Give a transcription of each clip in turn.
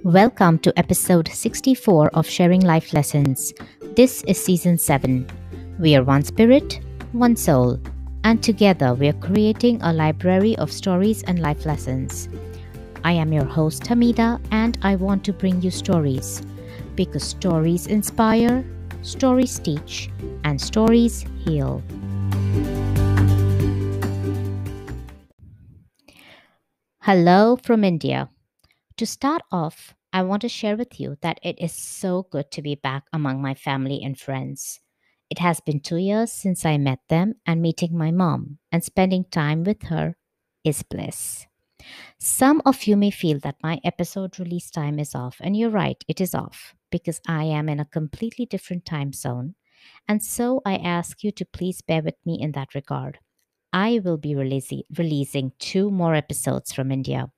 Welcome to episode 64 of Sharing Life Lessons. This is season 7. We are one spirit, one soul, and together we are creating a library of stories and life lessons. I am your host Hamida, and I want to bring you stories because stories inspire, stories teach, and stories heal. Hello from India. To start off, I want to share with you that it is so good to be back among my family and friends. It has been 2 years since I met them, and meeting my mom and spending time with her is bliss. Some of you may feel that my episode release time is off, and you're right, it is off because I am in a completely different time zone. And so I ask you to please bear with me in that regard. I will be releasing 2 more episodes from India.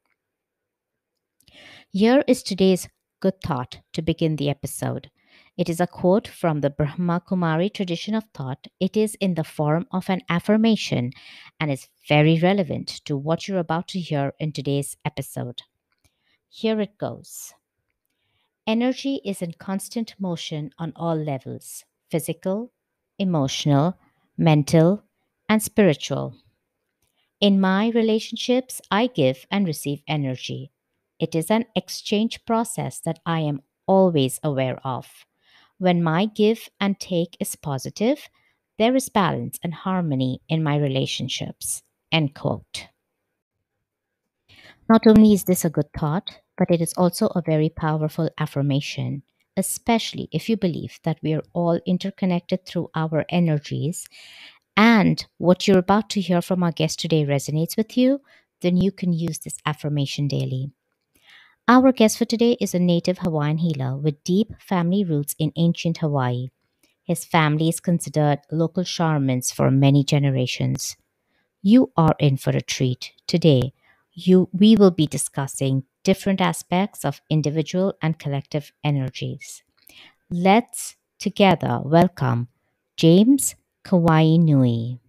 Here is today's good thought to begin the episode. It is a quote from the Brahma Kumari tradition of thought. It is in the form of an affirmation and is very relevant to what you're about to hear in today's episode. Here it goes. Energy is in constant motion on all levels: physical, emotional, mental, and spiritual. In my relationships, I give and receive energy. It is an exchange process that I am always aware of. When my give and take is positive, there is balance and harmony in my relationships. End quote. Not only is this a good thought, but it is also a very powerful affirmation, especially if you believe that we are all interconnected through our energies and what you're about to hear from our guest today resonates with you, then you can use this affirmation daily. Our guest for today is a native Hawaiian healer with deep family roots in ancient Hawaii. His family is considered local shamans for many generations. You are in for a treat. Today, we will be discussing different aspects of individual and collective energies. Let's together welcome James Kauai Nui.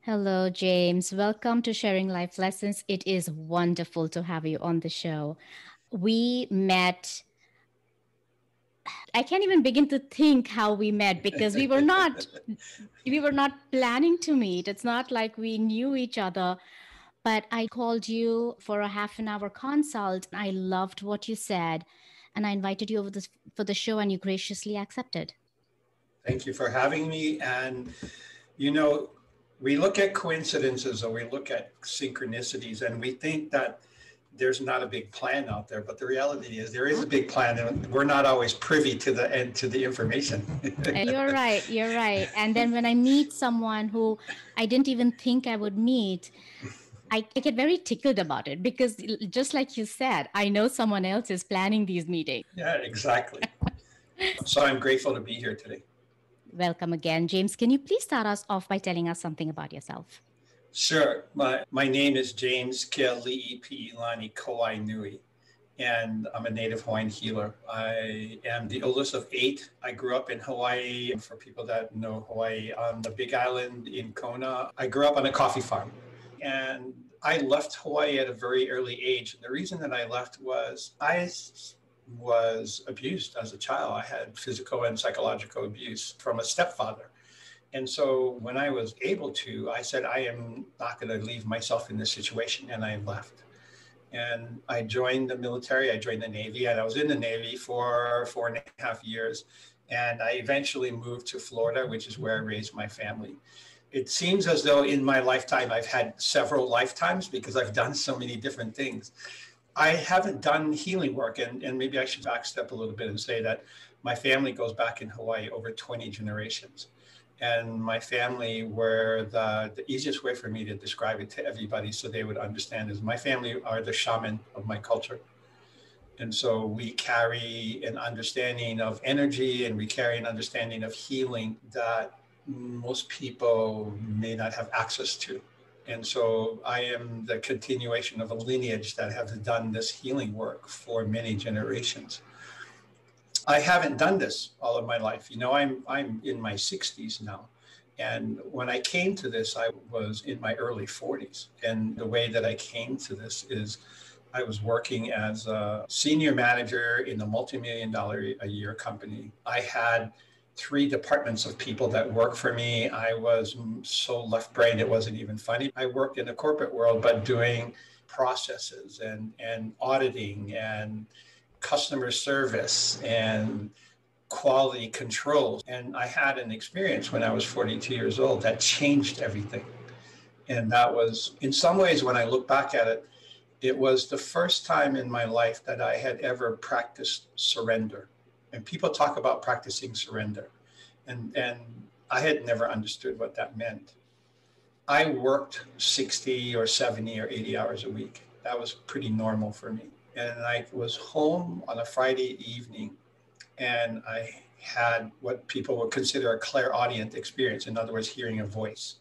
Hello, James. Welcome to Sharing Life Lessons. It is wonderful to have you on the show. We met, I can't even begin to think how we met because we were not planning to meet. It's not like we knew each other, but I called you for a half an hour consult. I loved what you said, and I invited you over this for the show, and you graciously accepted. Thank you for having me. And, you know, we look at coincidences or we look at synchronicities and we think that there's not a big plan out there, but the reality is there is a big plan and we're not always privy to the information. You're right. You're right. And then when I meet someone who I didn't even think I would meet, I get very tickled about it because just like you said, I know someone else is planning these meetings. Yeah, exactly. So I'm grateful to be here today. Welcome again. James, can you please start us off by telling us something about yourself? Sure. My name is James Keali'i Pi'ilani Kauai Nui, and I'm a native Hawaiian healer. I am the oldest of 8. I grew up in Hawaii. For people that know Hawaii, on the Big Island in Kona, I grew up on a coffee farm. And I left Hawaii at a very early age. And the reason that I left was I was abused as a child. I had physical and psychological abuse from a stepfather. And so when I was able to, I said, I am not going to leave myself in this situation. And I left. And I joined the military. I joined the Navy, and I was in the Navy for 4.5 years. And I eventually moved to Florida, which is where I raised my family. It seems as though in my lifetime, I've had several lifetimes because I've done so many different things. I haven't done healing work, and maybe I should backstep a little bit and say that my family goes back in Hawaii over 20 generations. And my family, where the easiest way for me to describe it to everybody so they would understand is my family are the shaman of my culture. And so we carry an understanding of energy and we carry an understanding of healing that most people may not have access to. And so I am the continuation of a lineage that has done this healing work for many generations. I haven't done this all of my life. You know, I'm in my 60s now. And when I came to this, I was in my early 40s. And the way that I came to this is I was working as a senior manager in a multi-million dollar a year company. I had 3 departments of people that worked for me. I was so left-brained, it wasn't even funny. I worked in the corporate world, but doing processes and auditing and customer service and quality controls. And I had an experience when I was 42 years old that changed everything. And that was, in some ways, when I look back at it, it was the first time in my life that I had ever practiced surrender. And people talk about practicing surrender. And I had never understood what that meant. I worked 60 or 70 or 80 hours a week. That was pretty normal for me. And I was home on a Friday evening, and I had what people would consider a clairaudient experience. In other words, hearing a voice.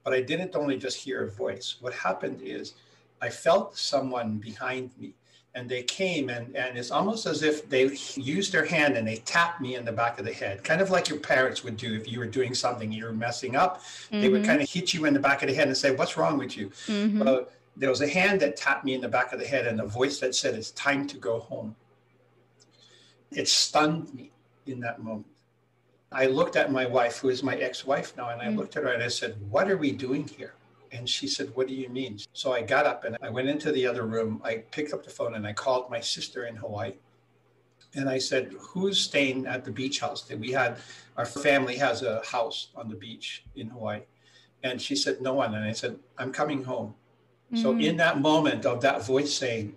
But I didn't only just hear a voice. What happened is I felt someone behind me, and they came, and it's almost as if they used their hand and they tapped me in the back of the head, kind of like your parents would do if you were doing something you were messing up. Mm-hmm. They would kind of hit you in the back of the head and say, "What's wrong with you?" Mm-hmm. Well, there was a hand that tapped me in the back of the head and a voice that said, "It's time to go home." It stunned me in that moment. I looked at my wife, who is my ex-wife now, and I looked at her and I said, "What are we doing here?" And she said, "What do you mean?" So I got up and I went into the other room. I picked up the phone and I called my sister in Hawaii. And I said, "Who's staying at the beach house that we had? Our family has a house on the beach in Hawaii." And she said, "No one." And I said, "I'm coming home." Mm-hmm. So in that moment of that voice saying,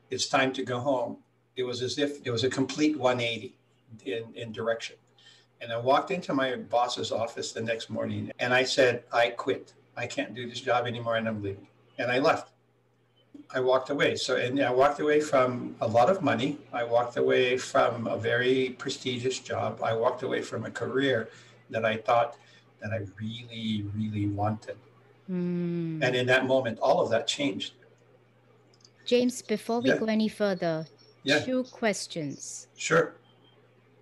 "It's time to go home," it was as if it was a complete 180 in direction. And I walked into my boss's office the next morning and I said, "I quit. I can't do this job anymore and I'm leaving." And I left. I walked away. And I walked away from a lot of money. I walked away from a very prestigious job. I walked away from a career that I thought that I really, really wanted. Mm. And in that moment, all of that changed. James, before we go any further, 2 questions. Sure.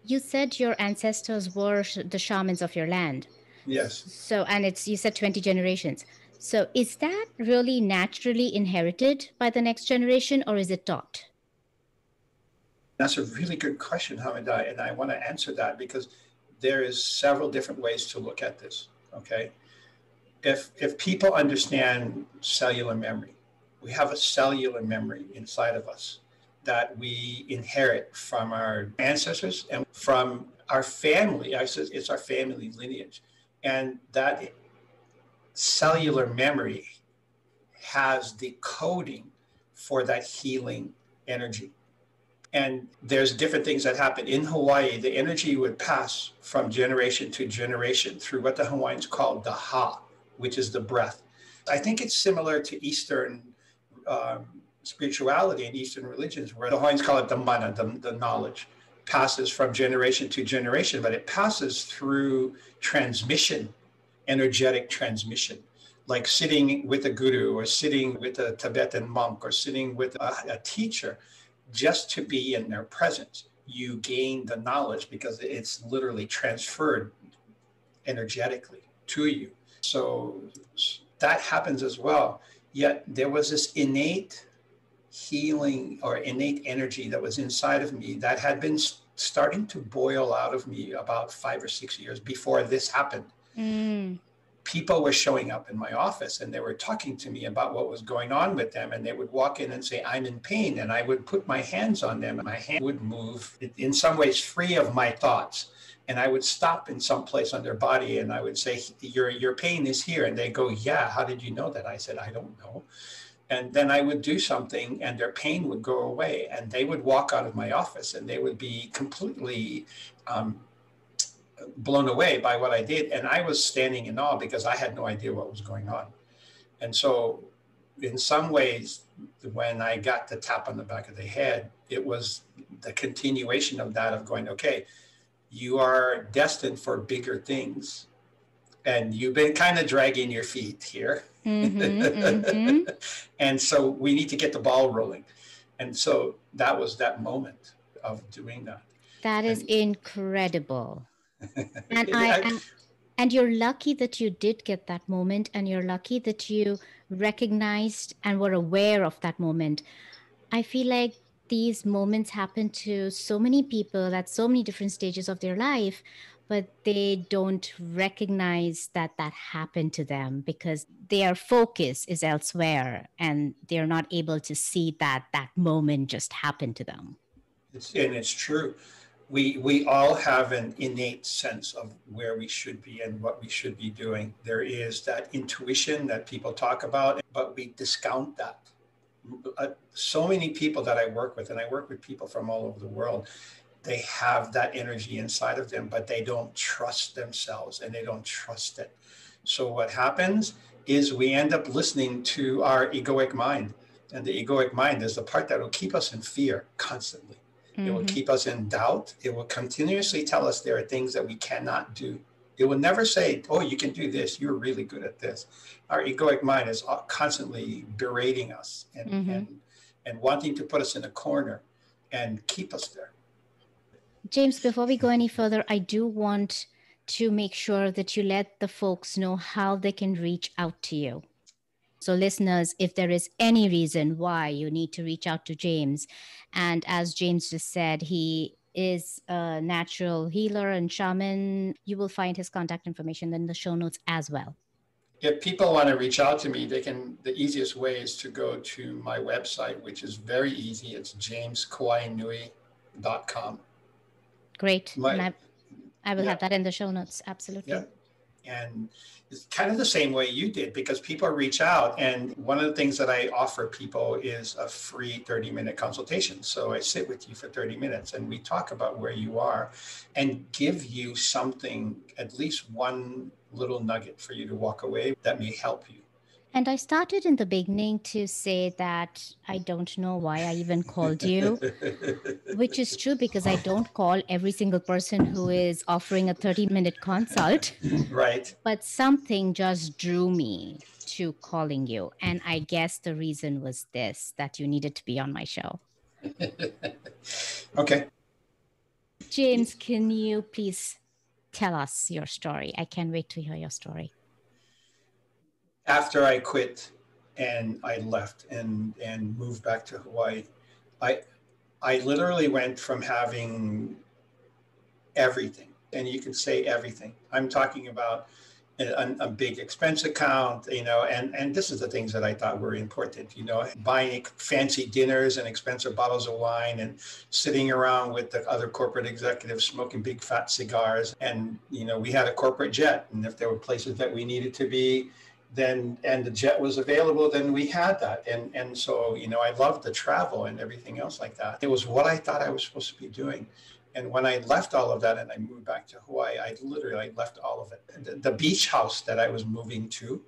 You said your ancestors were the shamans of your land. Yes. So, and you said 20 generations. So is that really naturally inherited by the next generation, or is it taught? That's a really good question, Hamida, and I want to answer that because there is several different ways to look at this, okay? If people understand cellular memory, we have a cellular memory inside of us that we inherit from our ancestors and from our family. It's our family lineage. And that cellular memory has the coding for that healing energy. And there's different things that happen. In Hawaii, the energy would pass from generation to generation through what the Hawaiians call the ha, which is the breath. I think it's similar to Eastern spirituality and Eastern religions, where the Hawaiians call it the mana, the knowledge, passes from generation to generation, but it passes through transmission, energetic transmission, like sitting with a guru or sitting with a Tibetan monk or sitting with a teacher. Just to be in their presence, you gain the knowledge because it's literally transferred energetically to you. So that happens as well. Yet there was this innate healing or innate energy that was inside of me that had been starting to boil out of me about 5 or 6 years before this happened. Mm. People were showing up in my office and they were talking to me about what was going on with them. And they would walk in and say, "I'm in pain." And I would put my hands on them and my hand would move in some ways free of my thoughts. And I would stop in some place on their body and I would say, your pain is here. And they go, "Yeah, how did you know that?" I said, "I don't know." And then I would do something and their pain would go away. And they would walk out of my office and they would be completely blown away by what I did. And I was standing in awe because I had no idea what was going on. And so in some ways, when I got the tap on the back of the head, it was the continuation of that, of going, okay, you are destined for bigger things. And you've been kind of dragging your feet here. Mm-hmm, mm-hmm. And so we need to get the ball rolling. And so that was that moment of doing that. That is incredible. And And you're lucky that you did get that moment, and you're lucky that you recognized and were aware of that moment. I feel like these moments happen to so many people at so many different stages of their life, but they don't recognize that that happened to them because their focus is elsewhere and they're not able to see that that moment just happened to them. It's true. We all have an innate sense of where we should be and what we should be doing. There is that intuition that people talk about, but we discount that. So many people that I work with, and I work with people from all over the world, they have that energy inside of them, but they don't trust themselves and they don't trust it. So what happens is we end up listening to our egoic mind. And the egoic mind is the part that will keep us in fear constantly. It will keep us in doubt. It will continuously tell us there are things that we cannot do. It will never say, oh, you can do this. You're really good at this. Our egoic mind is constantly berating us and wanting to put us in a corner and keep us there. James, before we go any further, I do want to make sure that you let the folks know how they can reach out to you. So, listeners, if there is any reason why you need to reach out to James, and as James just said, he is a natural healer and shaman, you will find his contact information in the show notes as well. If people want to reach out to me, the easiest way is to go to my website, which is very easy. It's jameskauainui.com. Great. And I will have that in the show notes. Absolutely. Yeah. And it's kind of the same way you did, because people reach out. And one of the things that I offer people is a free 30-minute consultation. So I sit with you for 30 minutes and we talk about where you are and give you something, at least one little nugget for you to walk away that may help you. And I started in the beginning to say that I don't know why I even called you, which is true because I don't call every single person who is offering a 30-minute consult. Right. But something just drew me to calling you. And I guess the reason was this, that you needed to be on my show. Okay. James, can you please tell us your story? I can't wait to hear your story. After I quit and I left and moved back to Hawaii, I literally went from having everything, and you can say everything. I'm talking about a big expense account, and this is the things that I thought were important, buying fancy dinners and expensive bottles of wine and sitting around with the other corporate executives smoking big fat cigars. And, we had a corporate jet, and if there were places that we needed to be, and the jet was available, then we had that. And so, I loved the travel and everything else like that. It was what I thought I was supposed to be doing. And when I left all of that and I moved back to Hawaii, I literally left all of it. The beach house that I was moving to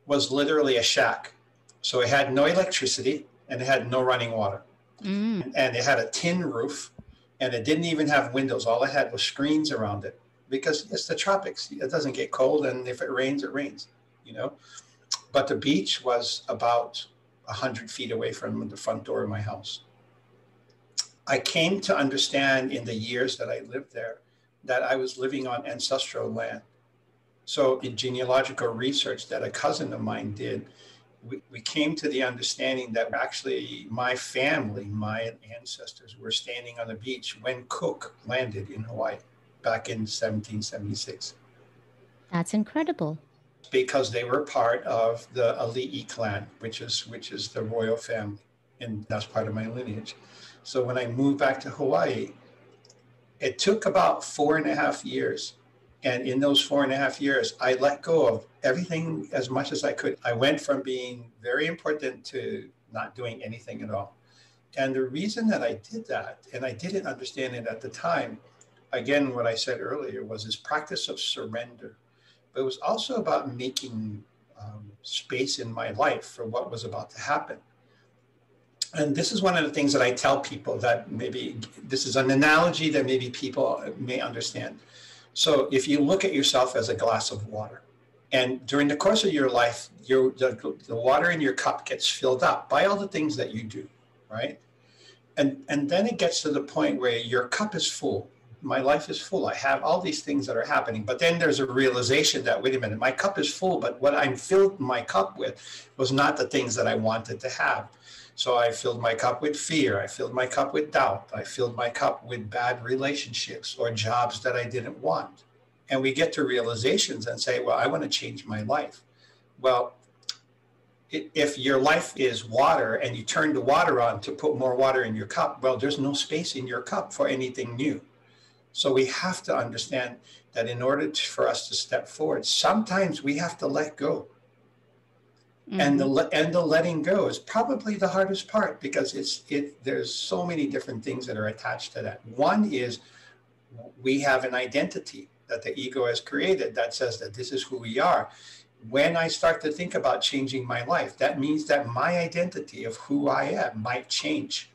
was literally a shack. So it had no electricity and it had no running water. And it had a tin roof and it didn't even have windows. All it had was screens around it because it's the tropics. It doesn't get cold. And if it rains, it rains. But the beach was about 100 feet away from the front door of my house. I came to understand in the years that I lived there that I was living on ancestral land. So in genealogical research that a cousin of mine did, we came to the understanding that actually my family, my ancestors, were standing on the beach when Cook landed in Hawaii back in 1776. That's incredible. Because they were part of the Ali'i clan, which is the royal family, and that's part of my lineage. So when I moved back to Hawaii, it took about 4.5 years. And in those 4.5 years, I let go of everything as much as I could. I went from being very important to not doing anything at all. And the reason that I did that, and I didn't understand it at the time, again, what I said earlier was this practice of surrender. But it was also about making space in my life for what was about to happen. And this is one of the things that I tell people that maybe this is an analogy that maybe people may understand. So if you look at yourself as a glass of water, and during the course of your life, the water in your cup gets filled up by all the things that you do, right? And then it gets to the point where your cup is full, My life is full. I have all these things that are happening. But then there's a realization that, wait a minute, my cup is full, but what I'm filled my cup with was not the things that I wanted to have. So I filled my cup with fear. I filled my cup with doubt. I filled my cup with bad relationships or jobs that I didn't want. And we get to realizations and say, well, I want to change my life. Well, if your life is water and you turn the water on to put more water in your cup, well, there's no space in your cup for anything new. So we have to understand that in order for us to step forward, sometimes we have to let go. And the letting go is probably the hardest part, because there's so many different things that are attached to that. One is we have an identity that the ego has created that says that this is who we are. When I start to think about changing my life, that means that my identity of who I am might change.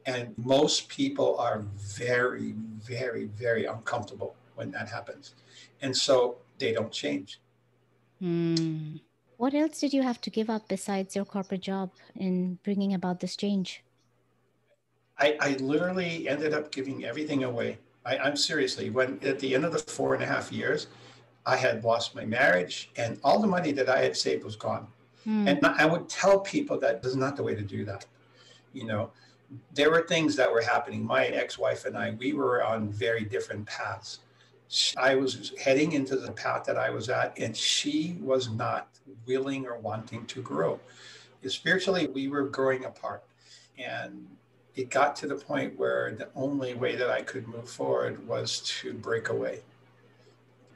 And most people are very, very, very uncomfortable when that happens. And so they don't change. What else did you have to give up besides your corporate job in bringing about this change? I literally ended up giving everything away. I'm seriously, when at the end of the 4.5 years, I had lost my marriage and all the money that I had saved was gone. And I would tell people that this is not the way to do that. You know, there were things that were happening. My ex-wife and I, we were on very different paths. I was heading into the path that I was at, and she was not willing or wanting to grow. Spiritually, we were growing apart. And it got to the point where the only way that I could move forward was to break away.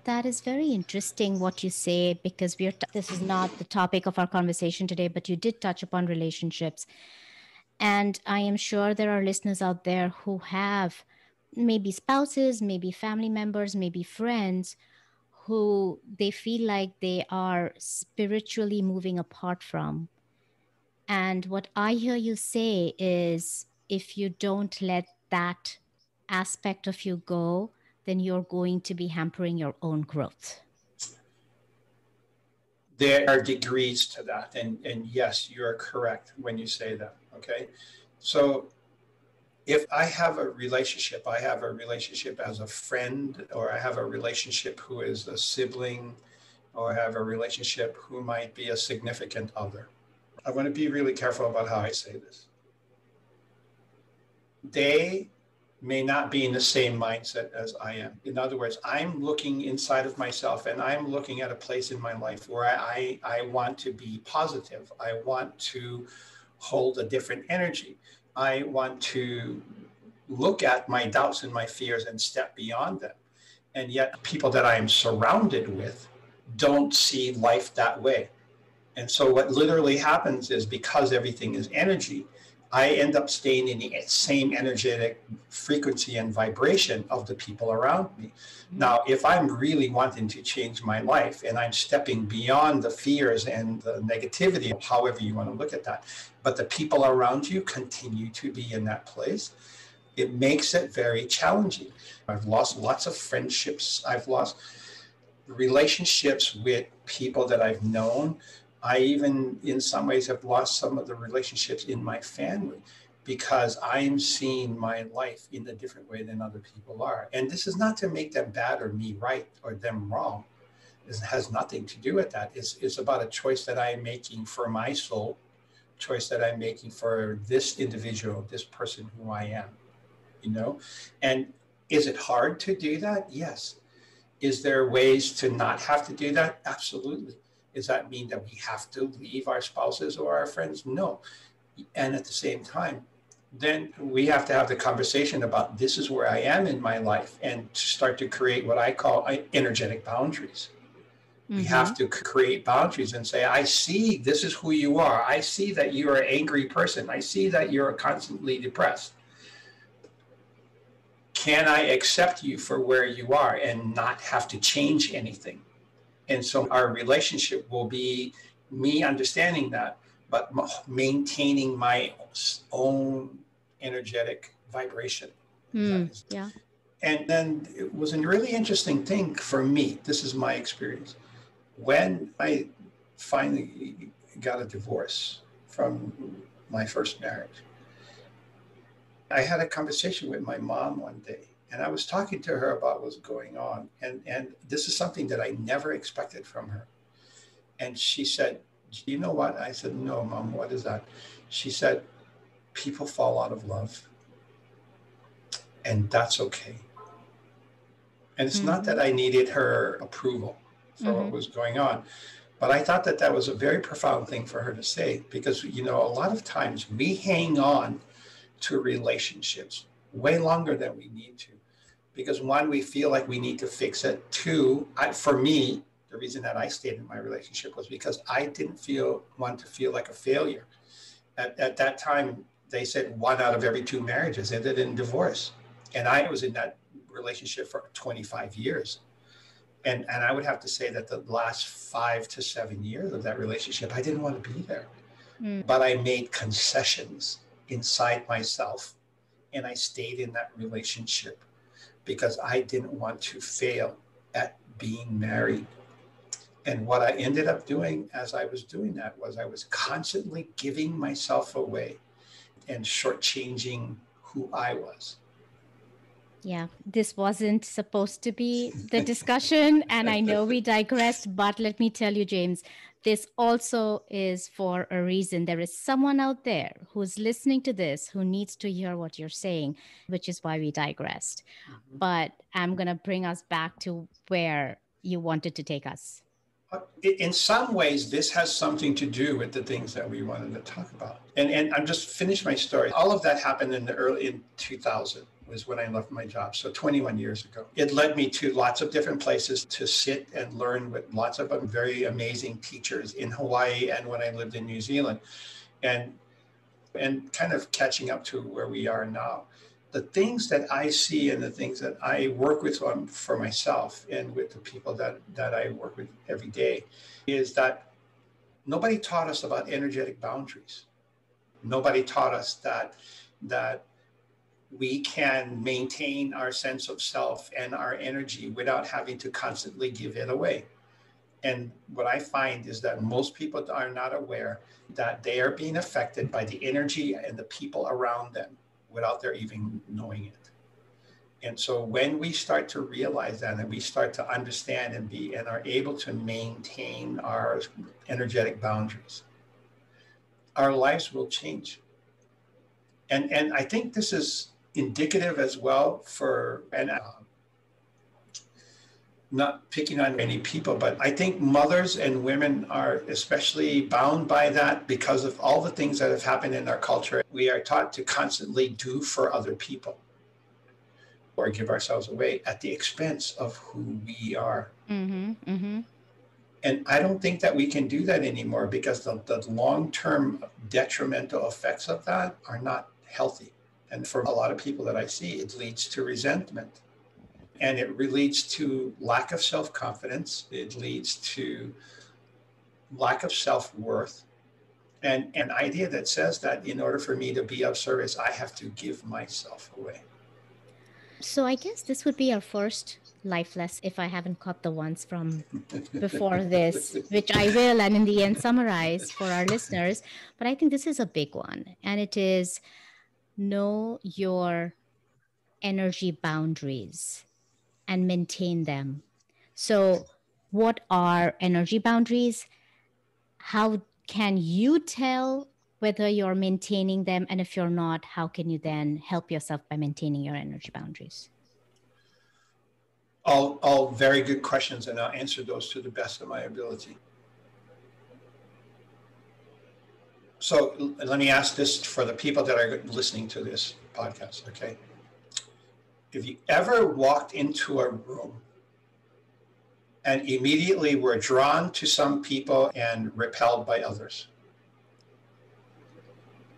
That is very interesting what you say, because this is not the topic of our conversation today, but you did touch upon relationships. And I am sure there are listeners out there who have maybe spouses, maybe family members, maybe friends who they feel like they are spiritually moving apart from. And what I hear you say is, if you don't let that aspect of you go, then you're going to be hampering your own growth. There are degrees to that. And yes, you're correct when you say that. Okay. So if I have a relationship as a friend, or I have a relationship who is a sibling, or I have a relationship who might be a significant other. I want to be really careful about how I say this. They may not be in the same mindset as I am. In other words, I'm looking inside of myself and I'm looking at a place in my life where I want to be positive. I want to hold a different energy. I want to look at my doubts and my fears and step beyond them. And yet people that I am surrounded with don't see life that way. And so what literally happens is, because everything is energy, I end up staying in the same energetic frequency and vibration of the people around me. Now, if I'm really wanting to change my life and I'm stepping beyond the fears and the negativity, however you want to look at that, but the people around you continue to be in that place, it makes it very challenging. I've lost lots of friendships. I've lost relationships with people that I've known. I even, in some ways, have lost some of the relationships in my family, because I'm seeing my life in a different way than other people are. And this is not to make them bad or me right or them wrong. It has nothing to do with that. It's about a choice that I'm making for my soul, choice that I'm making for this individual, this person who I am, you know? And is it hard to do that? Yes. Is there ways to not have to do that? Absolutely. Does that mean that we have to leave our spouses or our friends? No. And at the same time, then we have to have the conversation about, this is where I am in my life, and start to create what I call energetic boundaries. We have to create boundaries and say, I see this is who you are. I see that you're an angry person. I see that you're constantly depressed. Can I accept you for where you are and not have to change anything? And so our relationship will be me understanding that, but maintaining my own energetic vibration. Yeah. And then it was a really interesting thing for me. This is my experience. When I finally got a divorce from my first marriage, I had a conversation with my mom one day. And I was talking to her about what's going on. And this is something that I never expected from her. And she said, you know what? I said, no, Mom, what is that? She said, people fall out of love, and that's okay. And it's not that I needed her approval for what was going on, but I thought that that was a very profound thing for her to say, because, you know, a lot of times we hang on to relationships way longer than we need to, because one, we feel like we need to fix it. Two, for me, the reason that I stayed in my relationship was because I didn't want to feel like a failure. At that time, they said 1 out of every 2 marriages ended in divorce. And I was in that relationship for 25 years. And I would have to say that the last 5 to 7 years of that relationship, I didn't want to be there. But I made concessions inside myself, and I stayed in that relationship because I didn't want to fail at being married. And what I ended up doing as I was doing that was I was constantly giving myself away and shortchanging who I was. Yeah, this wasn't supposed to be the discussion, and I know we digressed, but let me tell you, James, this also is for a reason. There is someone out there who's listening to this who needs to hear what you're saying, which is why we digressed. But I'm going to bring us back to where you wanted to take us. In some ways, this has something to do with the things that we wanted to talk about. And I'm just finished my story. All of that happened in 2000 was when I left my job. So 21 years ago. It led me to lots of different places to sit and learn with lots of very amazing teachers in Hawaii and when I lived in New Zealand. And kind of catching up to where we are now. The things that I see and the things that I work with for myself and with the people that I work with every day is that nobody taught us about energetic boundaries. Nobody taught us that we can maintain our sense of self and our energy without having to constantly give it away. And what I find is that most people are not aware that they are being affected by the energy and the people around them without their even knowing it. And so when we start to realize that and we start to understand and are able to maintain our energetic boundaries, our lives will change. And I think this is indicative as well for, and not picking on any people, but I think mothers and women are especially bound by that because of all the things that have happened in our culture. We are taught to constantly do for other people or give ourselves away at the expense of who we are. And I don't think that we can do that anymore because the long-term detrimental effects of that are not healthy. And for a lot of people that I see, it leads to resentment. And it leads to lack of self-confidence. It leads to lack of self-worth. And an idea that says that in order for me to be of service, I have to give myself away. So I guess this would be our first life lesson, if I haven't caught the ones from before this, which I will, and in the end, summarize for our listeners. But I think this is a big one. And it is know your energy boundaries and maintain them. So what are energy boundaries? How can you tell whether you're maintaining them? And if you're not, how can you then help yourself by maintaining your energy boundaries? All very good questions, and I'll answer those to the best of my ability. So let me ask this for the people that are listening to this podcast, okay? If you ever walked into a room and immediately were drawn to some people and repelled by others,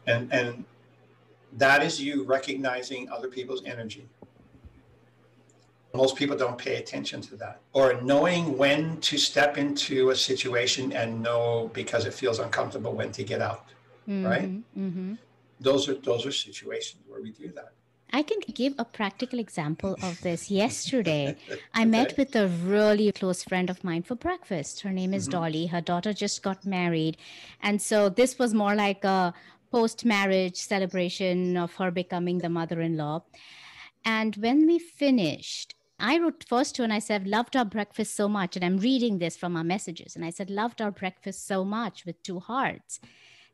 and that is you recognizing other people's energy. Most people don't pay attention to that, or knowing when to step into a situation and know because it feels uncomfortable when to get out, right? Those are situations where we do that. I can give a practical example of this. Yesterday, I met with a really close friend of mine for breakfast. Her name is Dolly. Her daughter just got married. And so this was more like a post-marriage celebration of her becoming the mother-in-law. And when we finished, I wrote first to her and I said, loved our breakfast so much. And I'm reading this from our messages. And I said, loved our breakfast so much with two hearts.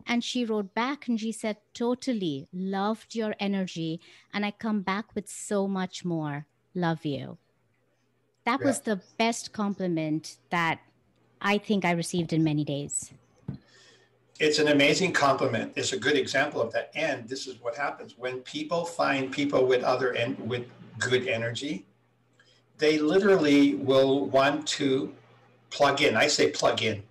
And she wrote back and she said, totally loved your energy. And I come back with so much more. Love you. That Yeah. was the best compliment that I think I received in many days. It's an amazing compliment. It's a good example of that. And this is what happens when people find people with with good energy, they literally will want to plug in. I say plug in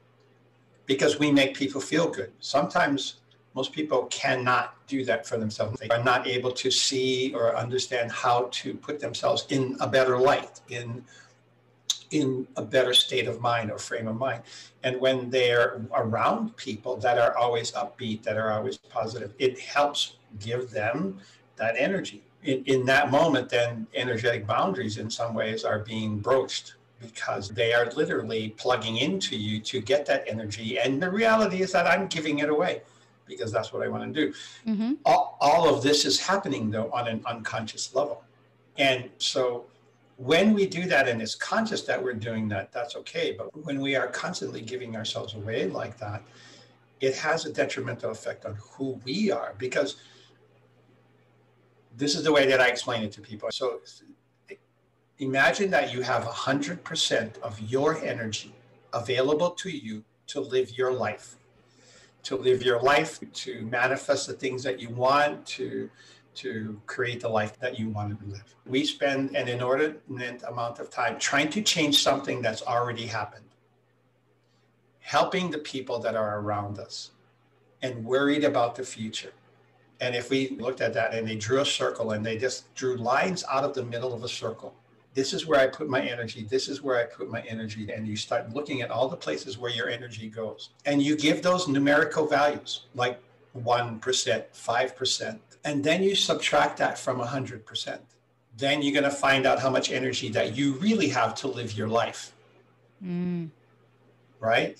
because we make people feel good. Sometimes most people cannot do that for themselves. They are not able to see or understand how to put themselves in a better light, in a better state of mind or frame of mind. And when they're around people that are always upbeat, that are always positive, it helps give them that energy. In that moment, then energetic boundaries in some ways are being broached because they are literally plugging into you to get that energy. And the reality is that I'm giving it away because that's what I want to do. Mm-hmm. All of this is happening, though, on an unconscious level. And so when we do that and it's conscious that we're doing that, that's okay. But when we are constantly giving ourselves away like that, it has a detrimental effect on who we are, because this is the way that I explain it to people. So imagine that you have 100% of your energy available to you to live your life, to manifest the things that you want, to create the life that you want to live. We spend an inordinate amount of time trying to change something that's already happened, helping the people that are around us, and worried about the future. And if we looked at that and they drew a circle and they just drew lines out of the middle of a circle, this is where I put my energy, this is where I put my energy, and you start looking at all the places where your energy goes. And you give those numerical values, like 1%, 5%, and then you subtract that from 100%. Then you're going to find out how much energy that you really have to live your life. Right?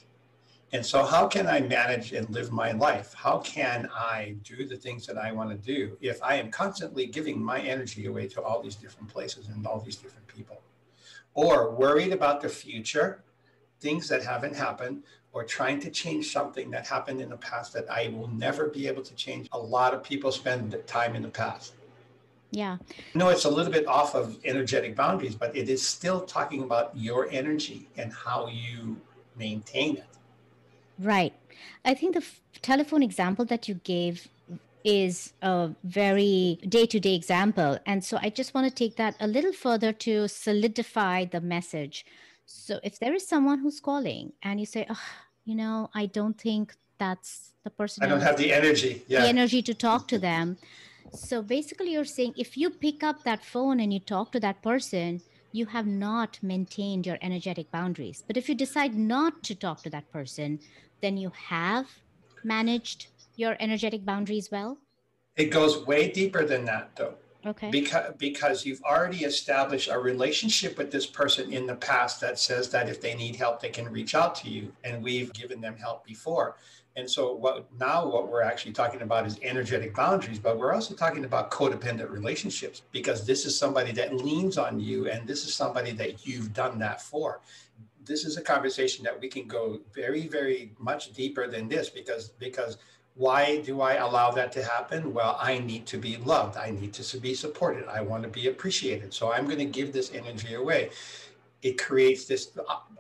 And so how can I manage and live my life? How can I do the things that I want to do if I am constantly giving my energy away to all these different places and all these different people? Or worried about the future, things that haven't happened, or trying to change something that happened in the past that I will never be able to change. A lot of people spend time in the past. Yeah. No, it's a little bit off of energetic boundaries, but it is still talking about your energy and how you maintain it. Right. I think the telephone example that you gave is a very day-to-day example. And so I just want to take that a little further to solidify the message. So if there is someone who's calling and you say, oh, I don't think that's the person. I don't have the energy. Yeah. The energy to talk to them. So basically you're saying if you pick up that phone and you talk to that person, you have not maintained your energetic boundaries. But if you decide not to talk to that person, then you have managed your energetic boundaries well? It goes way deeper than that, though. Okay. Because you've already established a relationship with this person in the past that says that if they need help, they can reach out to you. And we've given them help before. And so what we're actually talking about is energetic boundaries, but we're also talking about codependent relationships, because this is somebody that leans on you and this is somebody that you've done that for. This is a conversation that we can go very, very much deeper than this, because why do I allow that to happen? Well, I need to be loved. I need to be supported. I want to be appreciated. So I'm going to give this energy away. It creates this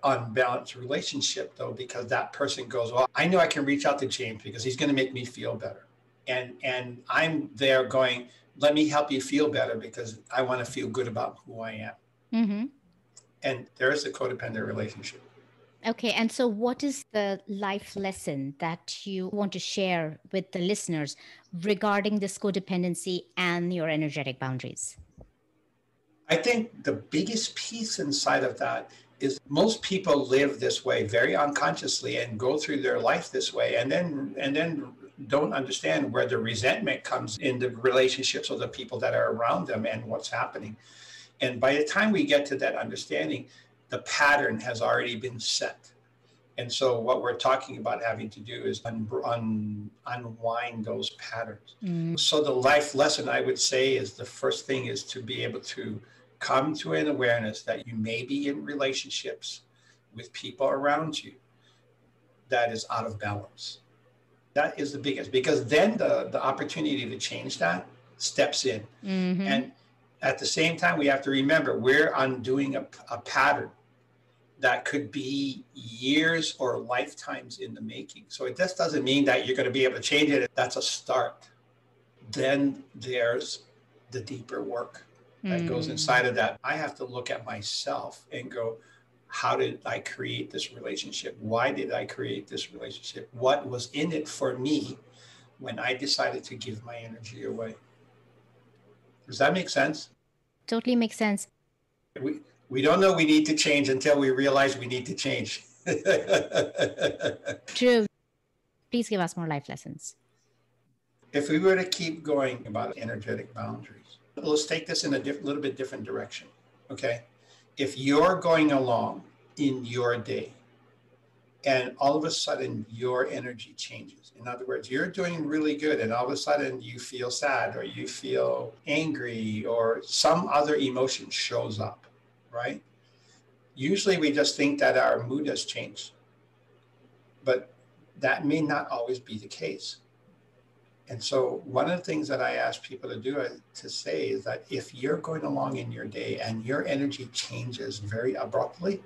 unbalanced relationship, though, because that person goes, well, I know I can reach out to James because he's going to make me feel better. And I'm there going, let me help you feel better because I want to feel good about who I am. Mm-hmm. And there is a codependent relationship. Okay. And so what is the life lesson that you want to share with the listeners regarding this codependency and your energetic boundaries? I think the biggest piece inside of that is most people live this way very unconsciously and go through their life this way, and then don't understand where the resentment comes in the relationships of the people that are around them and what's happening. And by the time we get to that understanding, the pattern has already been set. And so, what we're talking about having to do is unwind those patterns. So, the life lesson I would say is the first thing is to be able to come to an awareness that you may be in relationships with people around you that is out of balance. That is the biggest, because then the opportunity to change that steps in. And at the same time, we have to remember we're undoing a pattern that could be years or lifetimes in the making. So it just doesn't mean that you're going to be able to change it. That's a start. Then there's the deeper work that goes inside of that. I have to look at myself and go, how did I create this relationship? Why did I create this relationship? What was in it for me when I decided to give my energy away? Does that make sense? Totally makes sense. We don't know we need to change until we realize we need to change. True. Please give us more life lessons. If we were to keep going about energetic boundaries, let's take this in a little bit different direction, okay? If you're going along in your day and all of a sudden your energy changes, in other words, you're doing really good and all of a sudden you feel sad or you feel angry or some other emotion shows up, right? Usually we just think that our mood has changed, but that may not always be the case. And so one of the things that I ask people to say is that if you're going along in your day and your energy changes very abruptly,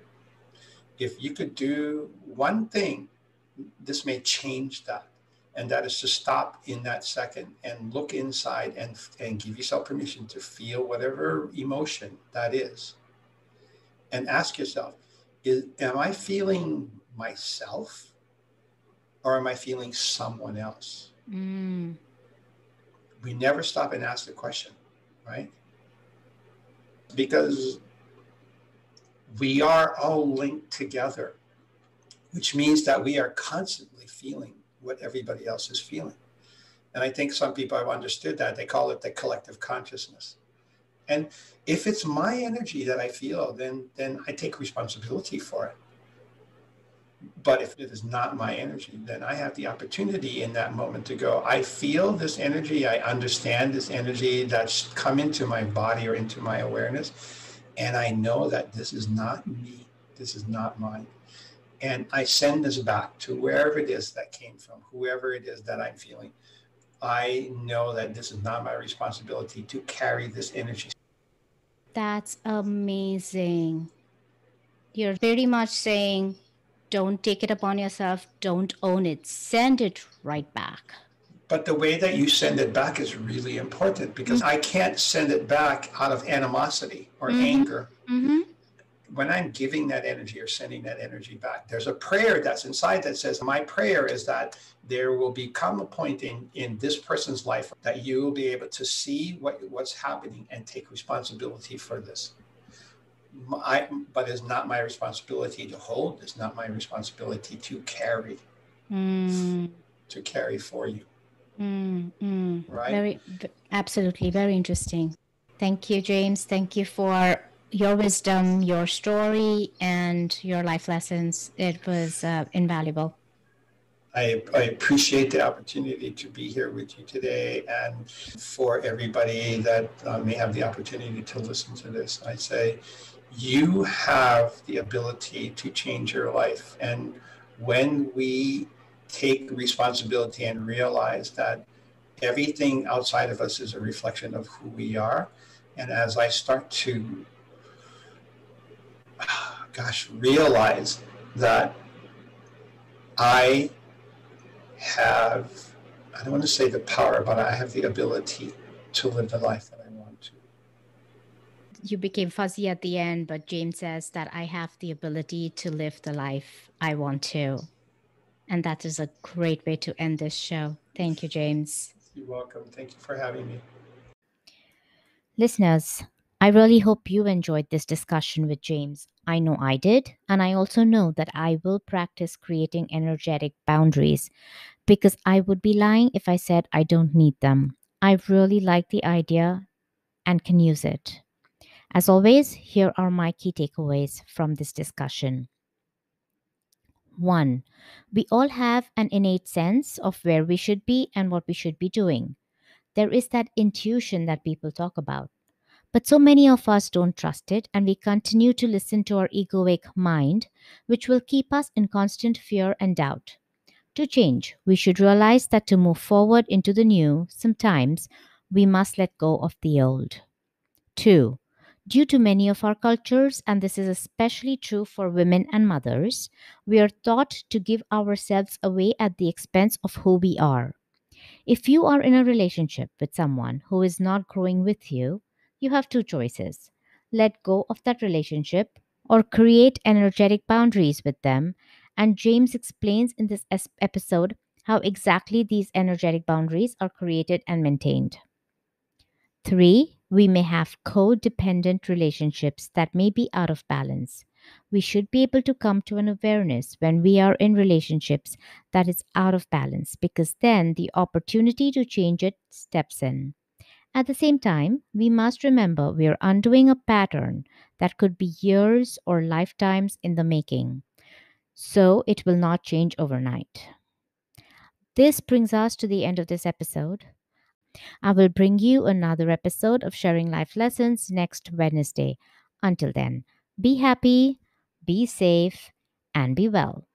if you could do one thing, this may change that. And that is to stop in that second and look inside and give yourself permission to feel whatever emotion that is. And ask yourself, am I feeling myself or am I feeling someone else? We never stop and ask the question, right? Because we are all linked together, which means that we are constantly feeling what everybody else is feeling. And I think some people have understood that. They call it the collective consciousness. And if it's my energy that I feel, then I take responsibility for it. But if it is not my energy, then I have the opportunity in that moment to go, I feel this energy, I understand this energy that's come into my body or into my awareness, and I know that this is not me, this is not mine. And I send this back to wherever it is that came from, whoever it is that I'm feeling. I know that this is not my responsibility to carry this energy. That's amazing. You're very much saying, don't take it upon yourself. Don't own it. Send it right back. But the way that you send it back is really important because I can't send it back out of animosity or anger. When I'm giving that energy or sending that energy back, there's a prayer that's inside that says, my prayer is that there will become a point in this person's life that you will be able to see what's happening and take responsibility for this. But it's not my responsibility to hold. It's not my responsibility to carry, to carry for you. Right? Absolutely. Very interesting. Thank you, James. Thank you for your wisdom, your story, and your life lessons. It was invaluable. I appreciate the opportunity to be here with you today, and for everybody that may have the opportunity to listen to this, I say, you have the ability to change your life. And when we take responsibility and realize that everything outside of us is a reflection of who we are, and as I start to, realize that I don't want to say the power, but I have the ability to live the life that I want to. You became fuzzy at the end, but James says that I have the ability to live the life I want to. And that is a great way to end this show. Thank you, James. You're welcome. Thank you for having me. Listeners, I really hope you enjoyed this discussion with James. I know I did, and I also know that I will practice creating energetic boundaries because I would be lying if I said I don't need them. I really like the idea and can use it. As always, here are my key takeaways from this discussion. One, we all have an innate sense of where we should be and what we should be doing. There is that intuition that people talk about. But so many of us don't trust it, and we continue to listen to our egoic mind, which will keep us in constant fear and doubt. To change, we should realize that to move forward into the new, sometimes we must let go of the old. Two, due to many of our cultures, and this is especially true for women and mothers, we are taught to give ourselves away at the expense of who we are. If you are in a relationship with someone who is not growing with you, you have two choices: let go of that relationship or create energetic boundaries with them. And James explains in this episode how exactly these energetic boundaries are created and maintained. Three, we may have codependent relationships that may be out of balance. We should be able to come to an awareness when we are in relationships that is out of balance, because then the opportunity to change it steps in. At the same time, we must remember we are undoing a pattern that could be years or lifetimes in the making, so it will not change overnight. This brings us to the end of this episode. I will bring you another episode of Sharing Life Lessons next Wednesday. Until then, be happy, be safe, and be well.